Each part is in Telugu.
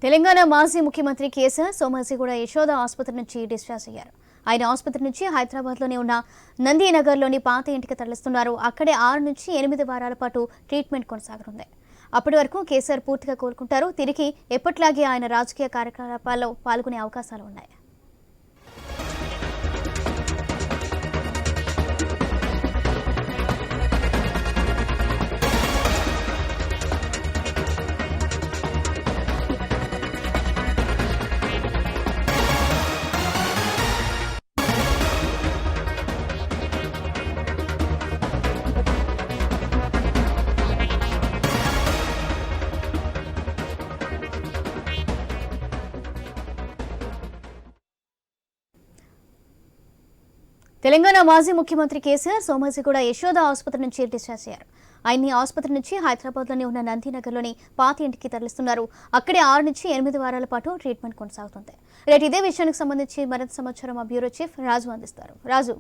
తెలంగాణ మాజీ ముఖ్యమంత్రి కేసీఆర్ సోమశిగూడ యశోద ఆసుపత్రి నుంచి డిశ్చార్జ్ అయ్యారు. ఆయన ఆసుపత్రి నుంచి హైదరాబాద్లోనే ఉన్న నందినగర్లోని పాత ఇంటికి తరలిస్తున్నారు. అక్కడే 6 నుంచి 8 వారాల పాటు ట్రీట్మెంట్ కొనసాగనుంది. అప్పటి వరకు కేసీఆర్ పూర్తిగా కోలుకుంటారు. తిరిగి ఎప్పట్లాగే ఆయన రాజకీయ కార్యకలాపాల్లో పాల్గొనే అవకాశాలు ఉన్నాయి. తెలంగాణ మాజీ ముఖ్యమంత్రి కేసీఆర్ సోమశిగూడ యశోద ఆసుపత్రి నుంచి డిశ్చార్జ్ అయ్యారు. ఆయన్ని ఆసుపత్రి నుంచి హైదరాబాద్లోని ఉన్న నందినగర్లోని పాత ఇంటికి తరలిస్తున్నారు. అక్కడే 6 నుంచి 8 వారాల పాటు ట్రీట్మెంట్ కొనసాగుతుంది. రేపు ఇదే విషయానికి సంబంధించి మరింత సమాచారం మా బ్యూరో చీఫ్ రాజు అందిస్తారు. రాజు,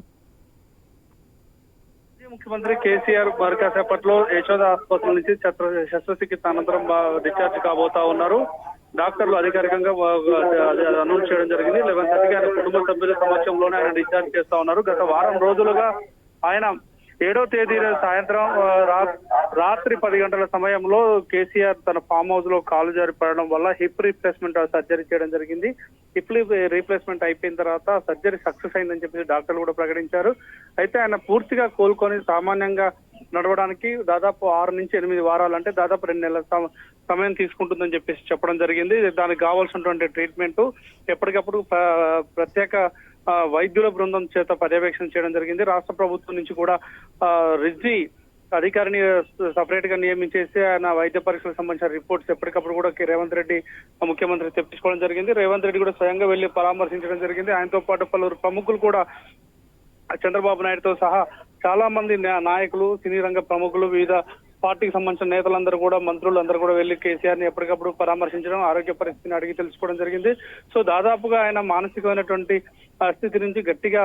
ముఖ్యమంత్రి కేసీఆర్ కాసేపట్లో యశోద ఆసుపత్రి నుంచి శస్త్రచికిత్స అనంతరం డిశ్చార్జ్ కాబోతా ఉన్నారు. డాక్టర్లు అధికారికంగా అనౌన్స్ చేయడం జరిగింది. 11:30కి ఆయన కుటుంబ సభ్యుల సమక్షంలోనే ఆయన డిశ్చార్జ్ చేస్తా ఉన్నారు. గత వారం రోజులుగా ఆయన 7వ తేదీన సాయంత్రం రాత్రి 10 గంటల సమయంలో కేసీఆర్ తన ఫామ్ హౌస్ లో కాలు జారి పడడం వల్ల హిప్ రీప్లేస్మెంట్ సర్జరీ చేయడం జరిగింది. హిప్ రీప్లేస్మెంట్ అయిపోయిన తర్వాత సర్జరీ సక్సెస్ అయిందని చెప్పేసి డాక్టర్లు కూడా ప్రకటించారు. అయితే ఆయన పూర్తిగా కోలుకొని సామాన్యంగా నడవడానికి దాదాపు 6 నుంచి 8 వారాలు, అంటే దాదాపు 2 నెలల సమయం తీసుకుంటుందని చెప్పేసి చెప్పడం జరిగింది. దానికి కావాల్సినటువంటి ట్రీట్మెంట్ ఎప్పటికప్పుడు ప్రత్యేక వైద్యుల బృందం చేత పర్యవేక్షణ చేయడం జరిగింది. రాష్ట్ర ప్రభుత్వం నుంచి కూడా రిజ్జీ అధికారిని సపరేట్ గా నియమించేసి ఆయన వైద్య పరీక్షలకు సంబంధించిన రిపోర్ట్స్ ఎప్పటికప్పుడు కూడా రేవంత్ రెడ్డి ముఖ్యమంత్రి తెప్పించుకోవడం జరిగింది. రేవంత్ రెడ్డి కూడా స్వయంగా వెళ్లి పరామర్శించడం జరిగింది. ఆయనతో పాటు పలువురు ప్రముఖులు కూడా చంద్రబాబు నాయుడుతో సహా చాలా మంది నాయకులు, సినీ రంగ ప్రముఖులు, వివిధ పార్టీకి సంబంధించిన నేతలందరూ కూడా, మంత్రులు అందరూ కూడా వెళ్లి కేసీఆర్ ని ఎప్పటికప్పుడు పరామర్శించడం, ఆరోగ్య పరిస్థితిని అడిగి తెలుసుకోవడం జరిగింది. సో దాదాపుగా ఆయన మానసికమైనటువంటి స్థితి నుంచి గట్టిగా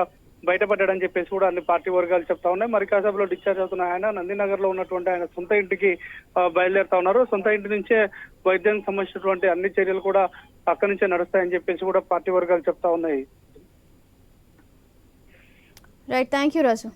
బయటపడ్డాడని చెప్పేసి కూడా అన్ని పార్టీ వర్గాలు చెప్తా ఉన్నాయి. మరి కాసేపులో డిశ్చార్జ్ అవుతున్న ఆయన నందినగర్ లో ఉన్నటువంటి ఆయన సొంత ఇంటికి బయలుదేరుతా ఉన్నారు. సొంత ఇంటి నుంచే వైద్యానికి సంబంధించినటువంటి అన్ని చర్యలు కూడా అక్కడి నుంచే నడుస్తాయని చెప్పేసి కూడా పార్టీ వర్గాలు చెప్తా ఉన్నాయి. Right, thank you Raju.